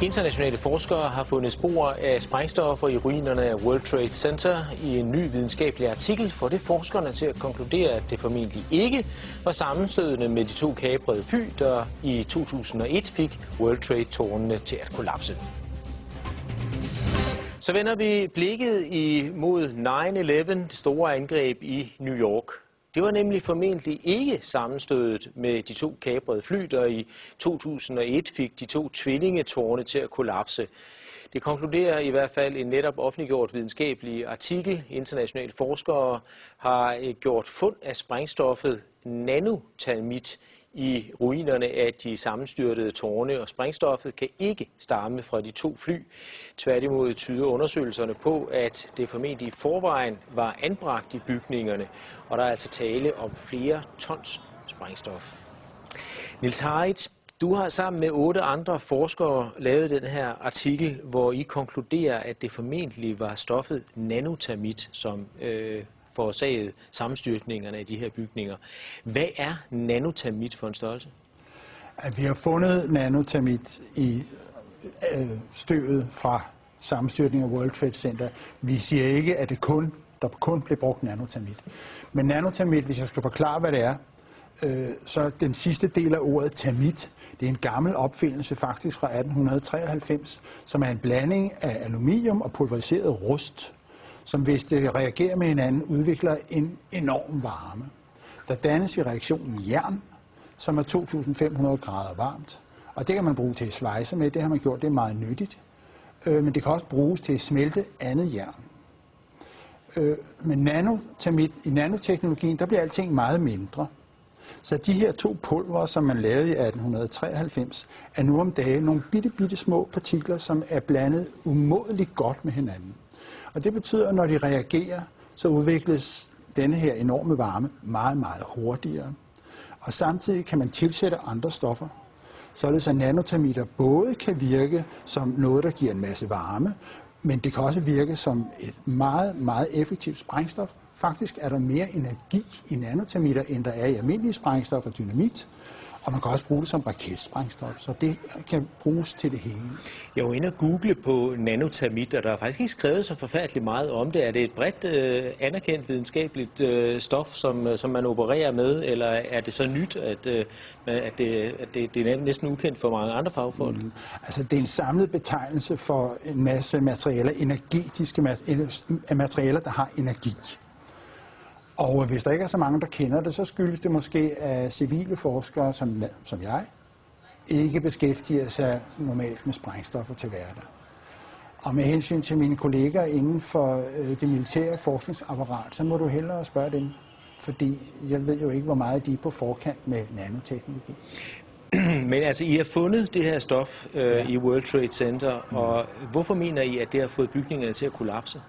Internationale forskere har fundet spor af sprængstoffer i ruinerne af World Trade Center. I en ny videnskabelig artikel får det forskerne til at konkludere, at det formentlig ikke var sammenstødende med de to kaprede fly, der i 2001 fik World Trade-tårnene til at kollapse. Så vender vi blikket imod 9/11, det store angreb i New York. Det var nemlig formentlig ikke sammenstødet med de to kaprede fly, der i 2001 fik de to tvillingetårne til at kollapse. Det konkluderer i hvert fald en netop offentliggjort videnskabelig artikel. Internationale forskere har gjort fund af sprængstoffet nanotermit i ruinerne af de sammenstyrtede tårne, og sprængstoffet kan ikke stamme fra de to fly. Tværtimod tyder undersøgelserne på, at det formentlig i forvejen var anbragt i bygningerne, og der er altså tale om flere tons sprængstof. Niels Harrit, du har sammen med 8 andre forskere lavet den her artikel, hvor I konkluderer, at det formentlig var stoffet nanotermit, som forårsaget sammenstyrtningerne af de her bygninger. Hvad er nanotermit for en størrelse? At vi har fundet nanotermit i støvet fra sammenstyrtning af World Trade Center. Vi siger ikke, at der kun blev brugt nanotermit. Men nanotermit, hvis jeg skal forklare, hvad det er, så den sidste del af ordet termit, det er en gammel opfindelse faktisk fra 1893, som er en blanding af aluminium og pulveriseret rust, som hvis det reagerer med hinanden, udvikler en enorm varme. Der dannes ved reaktionen jern, som er 2500 grader varmt. Og det kan man bruge til at svejse med, det har man gjort, det er meget nyttigt. Men det kan også bruges til at smelte andet jern. Men i nanoteknologien, der bliver alting meget mindre. Så de her to pulver, som man lavede i 1893, er nu om dagen nogle bitte små partikler, som er blandet umådeligt godt med hinanden. Og det betyder, at når de reagerer, så udvikles denne her enorme varme meget hurtigere. Og samtidig kan man tilsætte andre stoffer, således at nanotermitter både kan virke som noget, der giver en masse varme, men det kan også virke som et meget effektivt sprængstof. Faktisk er der mere energi i nanotermitter, end der er i almindelige sprængstof og dynamit. Og man kan også bruge det som raketsprængstof, så det kan bruges til det hele. Jeg var inde og google på nanotermit, og der er faktisk ikke skrevet så forfærdeligt meget om det. Er det et bredt anerkendt videnskabeligt stof, som man opererer med, eller er det så nyt, at det er næsten ukendt for mange andre fagfolk? Altså, det er en samlet betegnelse for en masse materialer, energetiske materialer, der har energi. Og hvis der ikke er så mange, der kender det, så skyldes det måske, at civile forskere, som jeg, ikke beskæftiger sig normalt med sprængstoffer til hverdag. Og med hensyn til mine kolleger inden for det militære forskningsapparat, så må du hellere spørge dem, fordi jeg ved jo ikke, hvor meget de er på forkant med nanoteknologi. Men altså, I har fundet det her stof i World Trade Center, og hvorfor mener I, at det har fået bygningerne til at kollapse?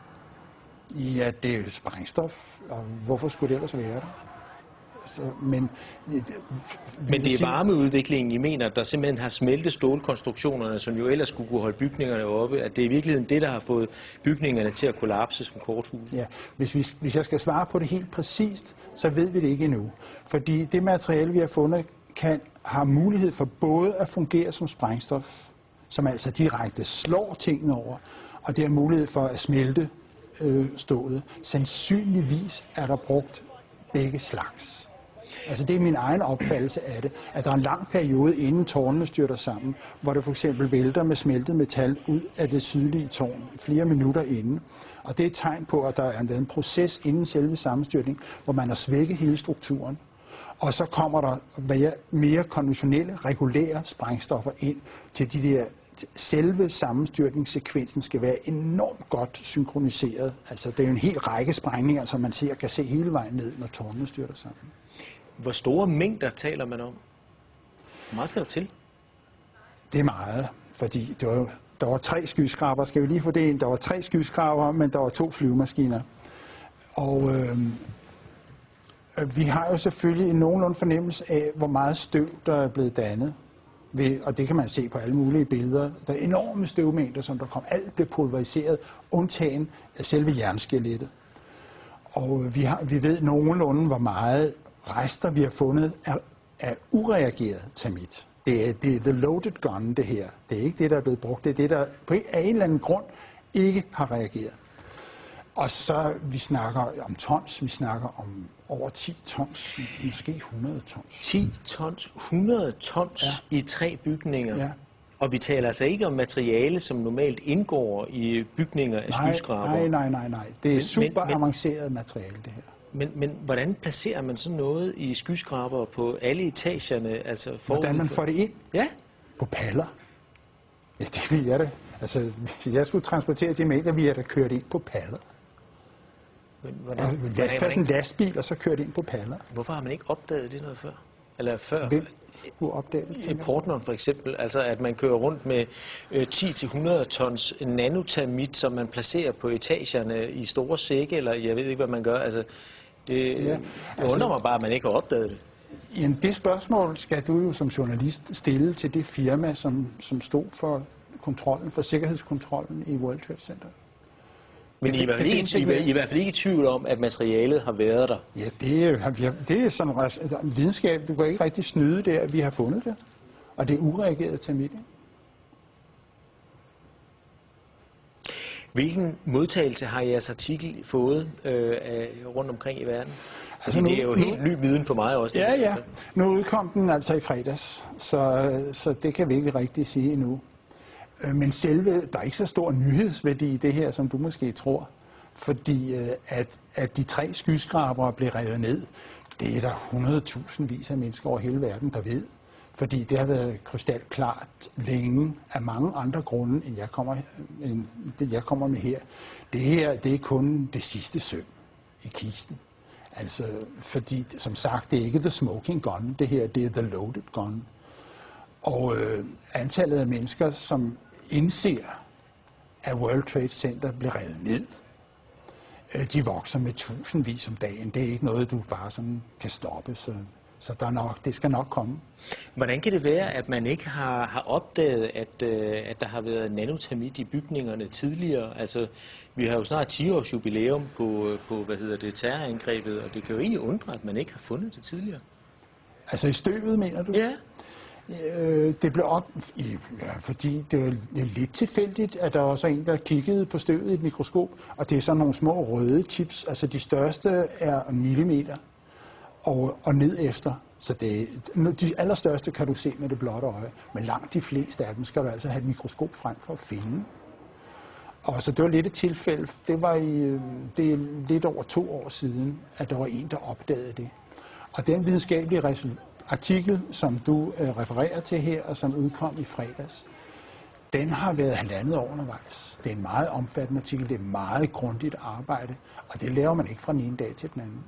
Ja, det er jo sprængstof, og hvorfor skulle det ellers være der? Men det er varmeudviklingen, I mener, der simpelthen har smeltet stålkonstruktionerne, som jo ellers skulle kunne holde bygningerne oppe, at det er i virkeligheden det, der har fået bygningerne til at kollapse som korthus? Ja, hvis jeg skal svare på det helt præcist, så ved vi det ikke endnu. Fordi det materiale, vi har fundet, har mulighed for både at fungere som sprængstof, som altså direkte slår tingene over, og det har mulighed for at smelte stålet. Sandsynligvis er der brugt begge slags. Altså det er min egen opfattelse af det, at der er en lang periode inden tårnene styrter sammen, hvor det for eksempel vælter med smeltet metal ud af det sydlige tårn flere minutter inden. Og det er et tegn på, at der er en proces inden selve sammenstyrtning, hvor man har svækket hele strukturen. Og så kommer der mere konventionelle, regulære sprængstoffer ind til de der. Selve sammenstyrtningssekvensen skal være enormt godt synkroniseret. Altså det er jo en hel række sprængninger, som man kan se hele vejen ned, når tårnene styrter sammen. Hvor store mængder taler man om? Hvor meget skal der til? Det er meget, fordi der var 3 skyskraber. Skal vi lige få det ind? Der var 3 skyskraber, men der var 2 flyvemaskiner. Og vi har jo selvfølgelig en nogenlunde fornemmelse af, hvor meget støv, der er blevet dannet. Og det kan man se på alle mulige billeder. Der er enorme støvmængder, som der kom. Alt blev pulveriseret, undtagen af selve jernskelettet. Og vi ved nogenlunde, hvor meget rester vi har fundet af ureageret termit. Det er the loaded gun, det her. Det er ikke det, der er blevet brugt. Det er det, der på en eller anden grund ikke har reageret. Og så, vi snakker om tons, vi snakker om over 10 tons, måske 100 tons. 10 tons, 100 tons i 3 bygninger. Ja. Og vi taler altså ikke om materiale, som normalt indgår i bygninger af skyskrabere. Nej. Det er super avanceret materiale, det her. Men hvordan placerer man sådan noget i skyskrabere på alle etagerne? Altså hvordan man får det ind? Ja. På paller. Ja, det vil jeg da. Altså, hvis jeg skulle transportere de medier, ville jeg da køre det ind på paller. Fast en lastbil, og så køre det ind på paller. Hvorfor har man ikke opdaget det noget før? Eller før? Hvem skulle opdage det? I Portland for eksempel, altså at man kører rundt med 10-100 tons nanotermit, som man placerer på etagerne i store sække, eller jeg ved ikke, hvad man gør. Altså, det undrer mig bare, at man ikke har opdaget det. Jamen, det spørgsmål skal du jo som journalist stille til det firma, som stod for kontrollen, for sikkerhedskontrollen i World Trade Center. Men I er i hvert fald ikke i tvivl om, at materialet har været der? Ja, det er sådan videnskab. Du kan ikke rigtig snyde det, at vi har fundet det. Og det er ureageret termit. Hvilken modtagelse har jeres artikel fået rundt omkring i verden? Altså det er jo helt ny viden for mig også. Ja. Nu udkom den altså i fredags, så det kan vi ikke rigtig sige endnu. Men der er ikke så stor nyhedsværdi i det her, som du måske tror. Fordi at de 3 skyskrabere blev revet ned, det er der 100.000 vis af mennesker over hele verden, der ved. Fordi det har været krystalklart længe af mange andre grunde, end jeg kommer med her. Det her, det er kun det sidste søm i kisten. Altså, fordi, som sagt, det er ikke the smoking gun, det her, det er the loaded gun. Og antallet af mennesker, som indser, at World Trade Center bliver revet ned, de vokser med tusindvis om dagen. Det er ikke noget, du bare sådan kan stoppe, så det skal nok komme. Hvordan kan det være, at man ikke har opdaget, at der har været nanotermit i bygningerne tidligere? Altså, vi har jo snart 10-års jubilæum på terrorangrebet, og det kan jo egentlig undre, at man ikke har fundet det tidligere. Altså i støvet, mener du? Ja. Det blev fordi det er lidt tilfældigt, at der også er en, der kiggede på støvet i et mikroskop, og det er sådan nogle små røde chips, altså de største er millimeter og ned efter. Så de allerstørste kan du se med det blotte øje, men langt de fleste af dem skal du altså have et mikroskop frem for at finde. Og så det var lidt et tilfælde, det er lidt over 2 år siden, at der var en, der opdagede det. Og den videnskabelige artikel, som du refererer til her, og som udkom i fredags, den har været 1,5 år undervejs. Det er en meget omfattende artikel, det er meget grundigt arbejde, og det laver man ikke fra den ene dag til den anden.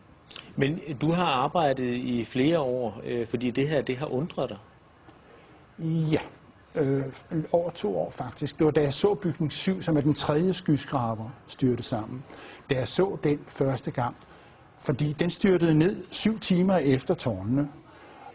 Men du har arbejdet i flere år, fordi det her, det har undret dig? Ja, over 2 år faktisk. Det var da jeg så bygning 7, som er den 3. skyskraber, styrte sammen. Da jeg så den første gang, fordi den styrtede ned 7 timer efter tårnene.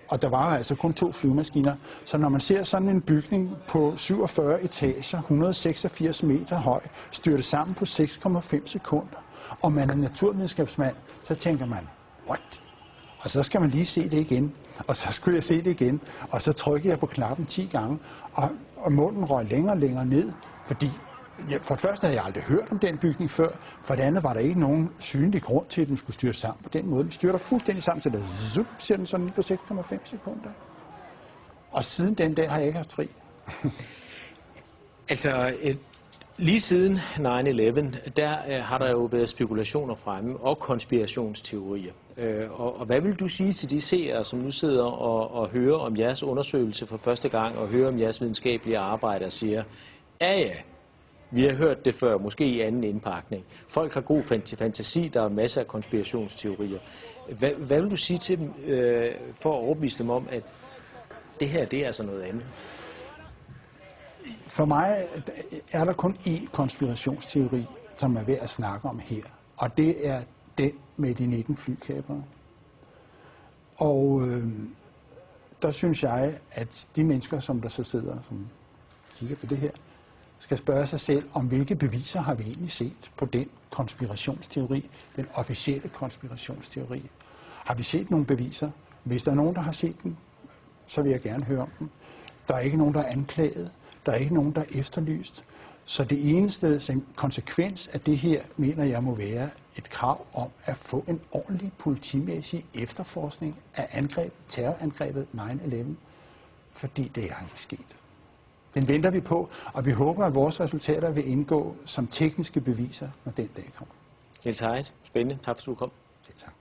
Og der var altså kun 2 flyvemaskiner. Så når man ser sådan en bygning på 47 etager, 186 meter høj, styrte sammen på 6,5 sekunder, og man er naturvidenskabsmand, så tænker man, what? Og så skal man lige se det igen, og så skulle jeg se det igen, og så trykkede jeg på knappen 10 gange, og munden røg længere og længere ned, fordi for det første havde jeg aldrig hørt om den bygning før, for det andet var der ikke nogen synlig grund til, at den skulle styre sammen på den måde. Den styrter fuldstændig sammen, så der siger den sådan på 6,5 sekunder. Og siden den dag har jeg ikke haft fri. Altså, lige siden 9/11, der har der jo været spekulationer fremme og konspirationsteorier. Og hvad vil du sige til de seere, som nu sidder og hører om jeres undersøgelse for første gang, og hører om jeres videnskabelige arbejde og siger, ja, vi har hørt det før, måske i anden indpakning. Folk har god fantasi, der er masser af konspirationsteorier. Hvad vil du sige til dem for at overbevise dem om, at det her, det er altså noget andet? For mig er der kun én konspirationsteori, som er værd at snakke om her. Og det er den med de 19 flykapere. Og der synes jeg, at de mennesker, som der så sidder, som kigger på det her, skal spørge sig selv, om hvilke beviser har vi egentlig set på den konspirationsteori, den officielle konspirationsteori. Har vi set nogle beviser? Hvis der er nogen, der har set dem, så vil jeg gerne høre om dem. Der er ikke nogen, der er anklaget. Der er ikke nogen, der er efterlyst. Så det eneste konsekvens af det her, mener jeg, må være et krav om at få en ordentlig politimæssig efterforskning af terrorangrebet 9/11, fordi det er ikke sket. Den venter vi på, og vi håber, at vores resultater vil indgå som tekniske beviser, når den dag kommer. Niels Harild, spændende. Tak fordi du kom. Selv tak.